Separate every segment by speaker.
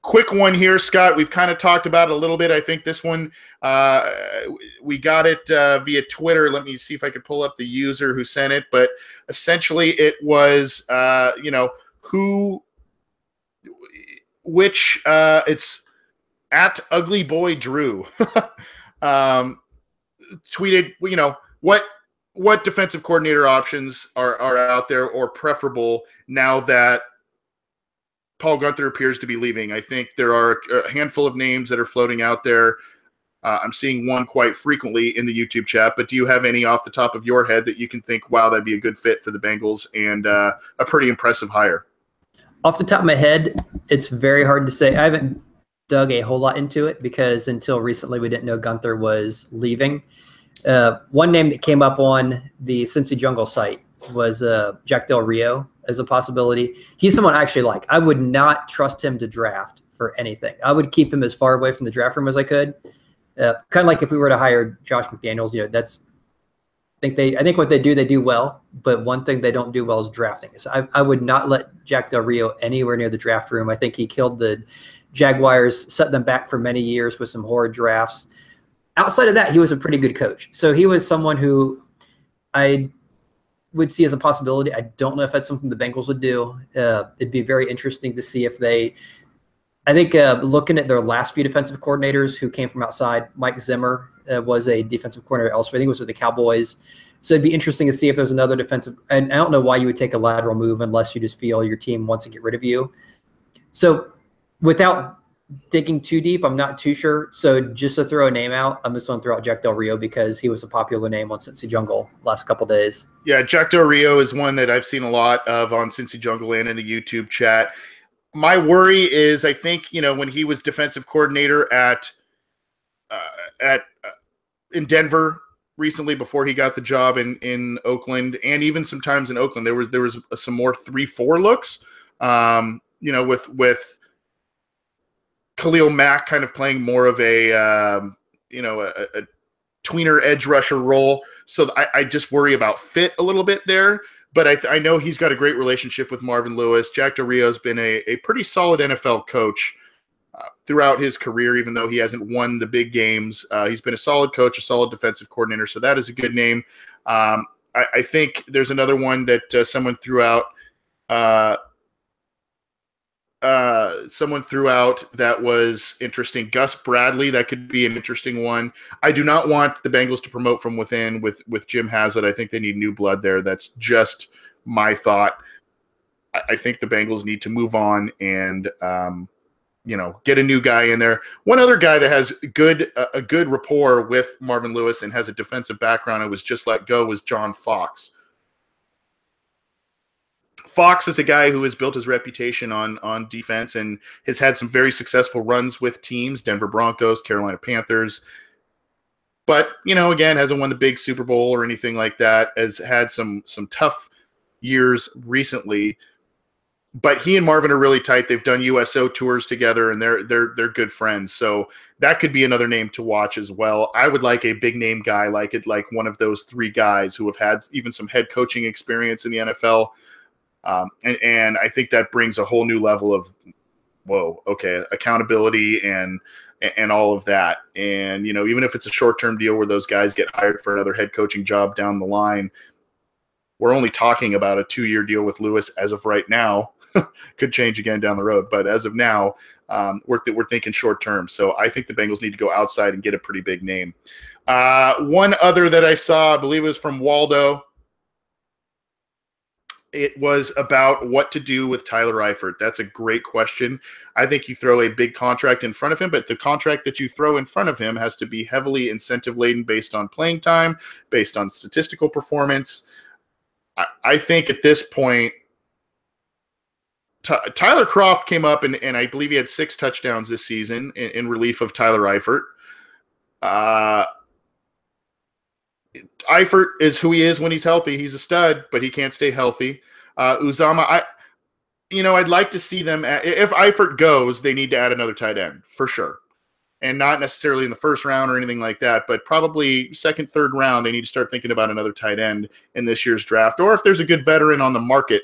Speaker 1: quick one here, Scott. We've kind of talked about it a little bit. I think this one, we got it via Twitter. Let me see if I could pull up the user who sent it. But essentially it was, it's at Ugly Boy Drew. Tweeted, what defensive coordinator options are out there or preferable now that Paul Guenther appears to be leaving. I think there are a handful of names that are floating out there. I'm seeing one quite frequently in the YouTube chat, but do you have any off the top of your head that you can think, wow, that'd be a good fit for the Bengals and a pretty impressive hire?
Speaker 2: Off the top of my head, it's very hard to say. I haven't dug a whole lot into it because until recently we didn't know Guenther was leaving. One name that came up on the Cincy Jungle site was Jack Del Rio as a possibility. He's someone I actually like. I would not trust him to draft for anything. I would keep him as far away from the draft room as I could. Kind of like if we were to hire Josh McDaniels, I think what they do well, but one thing they don't do well is drafting. So I would not let Jack Del Rio anywhere near the draft room. I think he killed the Jaguars, set them back for many years with some horrid drafts. Outside of that, he was a pretty good coach. So he was someone who I would see as a possibility. I don't know if that's something the Bengals would do. It'd be very interesting to see if they – I think looking at their last few defensive coordinators who came from outside, Mike Zimmer was a defensive coordinator elsewhere. I think it was with the Cowboys. So it'd be interesting to see if there's another defensive – and I don't know why you would take a lateral move unless you just feel your team wants to get rid of you. So without – digging too deep, I'm not too sure. So just to throw a name out, I'm just going to throw out Jack Del Rio because he was a popular name on Cincy Jungle last couple days.
Speaker 1: Yeah, Jack Del Rio is one that I've seen a lot of on Cincy Jungle and in the YouTube chat. My worry is, I think, when he was defensive coordinator in Denver recently before he got the job in Oakland, and even sometimes in Oakland, there was some more 3-4 looks, with Khalil Mack kind of playing more of a tweener edge rusher role. So I just worry about fit a little bit there. But I know he's got a great relationship with Marvin Lewis. Jack Del Rio's been a pretty solid NFL coach throughout his career, even though he hasn't won the big games. He's been a solid coach, a solid defensive coordinator. So that is a good name. I think there's another one that someone threw out. That was interesting. Gus Bradley, that could be an interesting one. I do not want the Bengals to promote from within with Jim Haslett. I think they need new blood there. That's just my thought. I think the Bengals need to move on and get a new guy in there. One other guy that has a good rapport with Marvin Lewis and has a defensive background and was just let go was John Fox. Fox is a guy who has built his reputation on defense and has had some very successful runs with teams, Denver Broncos, Carolina Panthers. But, again, hasn't won the big Super Bowl or anything like that, has had some tough years recently. But he and Marvin are really tight. They've done USO tours together, and they're good friends. So that could be another name to watch as well. I would like a big name guy like one of those three guys who have had even some head coaching experience in the NFL. And I think that brings a whole new level of, accountability and all of that. And, even if it's a short-term deal where those guys get hired for another head coaching job down the line, we're only talking about a 2-year deal with Lewis as of right now. Could change again down the road. But as of now, we're thinking short-term. So I think the Bengals need to go outside and get a pretty big name. One other that I saw, I believe it was from Waldo. It was about what to do with Tyler Eifert. That's a great question. I think you throw a big contract in front of him, but the contract that you throw in front of him has to be heavily incentive-laden based on playing time, based on statistical performance. I think at this point, Tyler Kroft came up, and I believe he had 6 touchdowns this season in relief of Tyler Eifert. Eifert is who he is when he's healthy. He's a stud, but he can't stay healthy. Uzama, I'd like to see them. If Eifert goes, they need to add another tight end for sure, and not necessarily in the first round or anything like that, but probably second, third round. They need to start thinking about another tight end in this year's draft, or if there's a good veteran on the market,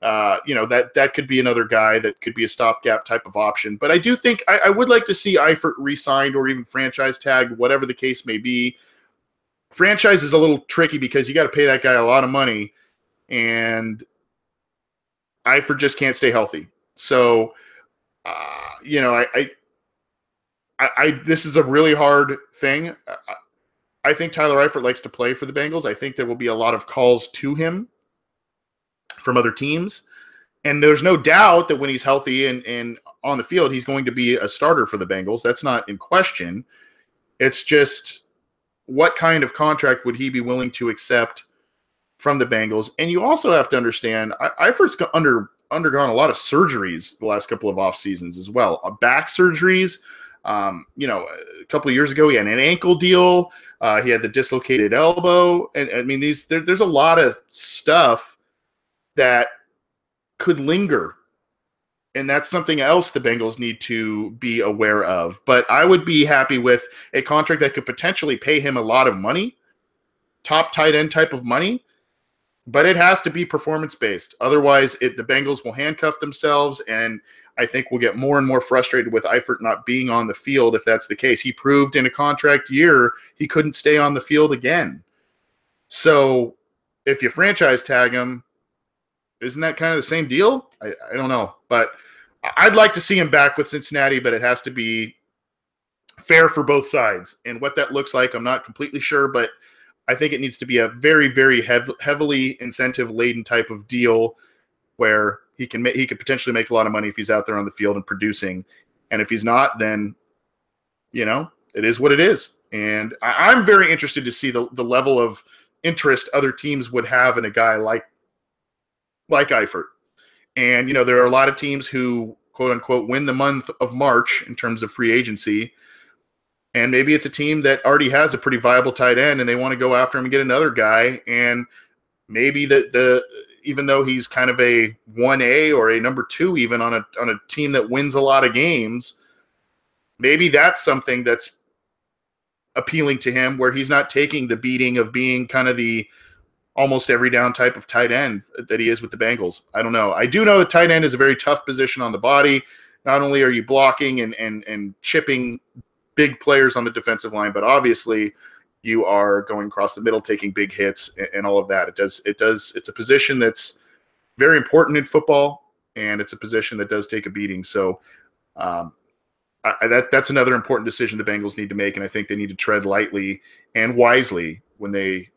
Speaker 1: that could be another guy that could be a stopgap type of option. But I do think I would like to see Eifert re-signed or even franchise tagged, whatever the case may be. Franchise is a little tricky because you got to pay that guy a lot of money, and Eifert just can't stay healthy. So, this is a really hard thing. I think Tyler Eifert likes to play for the Bengals. I think there will be a lot of calls to him from other teams. And there's no doubt that when he's healthy and on the field, he's going to be a starter for the Bengals. That's not in question. It's just what kind of contract would he be willing to accept from the Bengals? And you also have to understand, Eifert's undergone a lot of surgeries the last couple of off seasons as well. Back surgeries. A couple of years ago, he had an ankle deal. He had the dislocated elbow. And I mean, there's a lot of stuff that could linger. And that's something else the Bengals need to be aware of. But I would be happy with a contract that could potentially pay him a lot of money, top tight end type of money, but it has to be performance-based. Otherwise, the Bengals will handcuff themselves, and I think we'll get more and more frustrated with Eifert not being on the field if that's the case. He proved in a contract year he couldn't stay on the field again. So if you franchise tag him, isn't that kind of the same deal? I don't know. But I'd like to see him back with Cincinnati, but it has to be fair for both sides. And what that looks like, I'm not completely sure, but I think it needs to be a very, very heavily incentive-laden type of deal where he could potentially make a lot of money if he's out there on the field and producing. And if he's not, then, it is what it is. And I'm very interested to see the level of interest other teams would have in a guy like Eifert. And, there are a lot of teams who, quote unquote, win the month of March in terms of free agency. And maybe it's a team that already has a pretty viable tight end and they want to go after him and get another guy. And maybe even though he's kind of a 1A or a number 2 even on a team that wins a lot of games, maybe that's something that's appealing to him where he's not taking the beating of being kind of the almost every down type of tight end that he is with the Bengals. I don't know. I do know the tight end is a very tough position on the body. Not only are you blocking and chipping big players on the defensive line, but obviously you are going across the middle, taking big hits and all of that. It's a position that's very important in football, and it's a position that does take a beating. So that's another important decision the Bengals need to make, and I think they need to tread lightly and wisely when they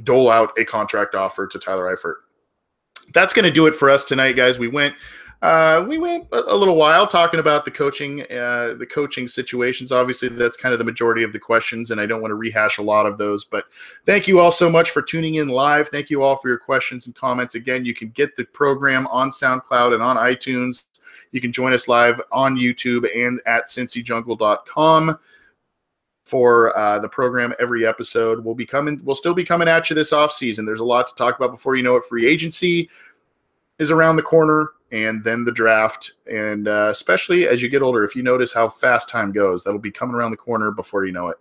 Speaker 1: dole out a contract offer to Tyler Eifert. That's going to do it for us tonight, guys. We went a little while talking about the coaching situations. Obviously, that's kind of the majority of the questions, and I don't want to rehash a lot of those. But thank you all so much for tuning in live. Thank you all for your questions and comments. Again, you can get the program on SoundCloud and on iTunes. You can join us live on YouTube and at cincyjungle.com. For the program every episode. We'll still be coming at you this off season. There's a lot to talk about before you know it. Free agency is around the corner, and then the draft. And especially as you get older, if you notice how fast time goes, that'll be coming around the corner before you know it.